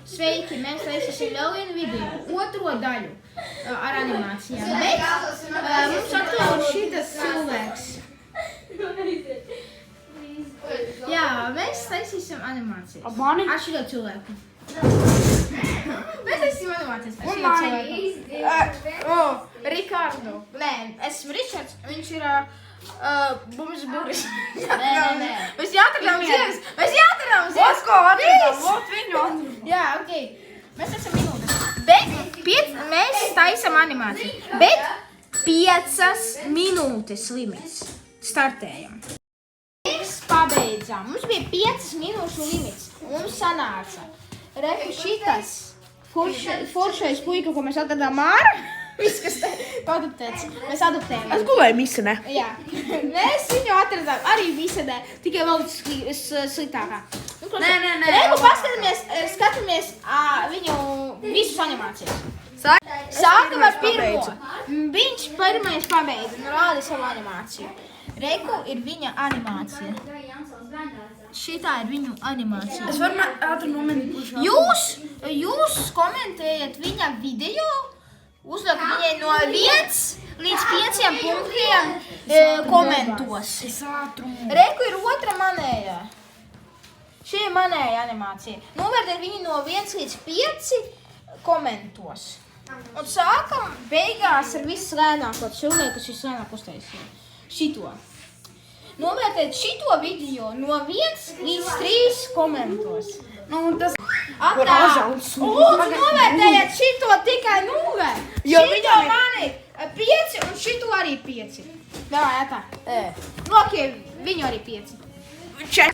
Sveiki, mēs taisīsim vēl vienu video, otro daļu ar animācijām, bet mums aktuāli šitas cilvēks. Jā, mēs taisīsim animācijas. Ar šito cilvēku. Mēs taisīsim animācijas ar šito cilvēku. Rikārdo. Nē, esmu Ričards, viņš ir Bums Buris. Nē. Mēs jāatradām ziemas. Vot ko atradām, vot viņu atradām. Jā, okei. Mēs esam minūtes. Bet mēs taisam animāciju. Bet 5 minūtes limits. Startējam. Mēs pabeidzām. Mums bija 5 minūšu limits. Mums sanāca. Reku šitas foršais puika, ko mēs atradām ārā. Viss, kas adoptēts. Mēs adoptējām. Es gulēju misenē. Jā. Mēs viņu atradām arī visenē, tikai vēl sliktākā. Nē. Reku skatāmies viņu visus animācijas. Sākam ar pirmo. Viņš pirmais pabeidza un rāda savu animāciju. Reku ir viņa animācija. Šitā ir viņu animācija. Es varu ātri nomenīt. Jūs komentējat viņa video, uzliek viņai no 1 līdz 5 punktiem komentos. Es ātrumu. Reku ir otra manējā. Šī ir manēja animācija. Novērtēt viņu no 1 līdz 5 komentos. Un sākam beigās ar vislēnāko cilvēku, kas vislēnāk uztaisīja. Šito. Novērtēt šito video no 1 līdz 3 komentos. Nu, tas... Lūdzu, novērtējiet šito tikai 0. Šito mani 5 un šito arī 5. Davai, atā. Nu, ok, viņu arī 5.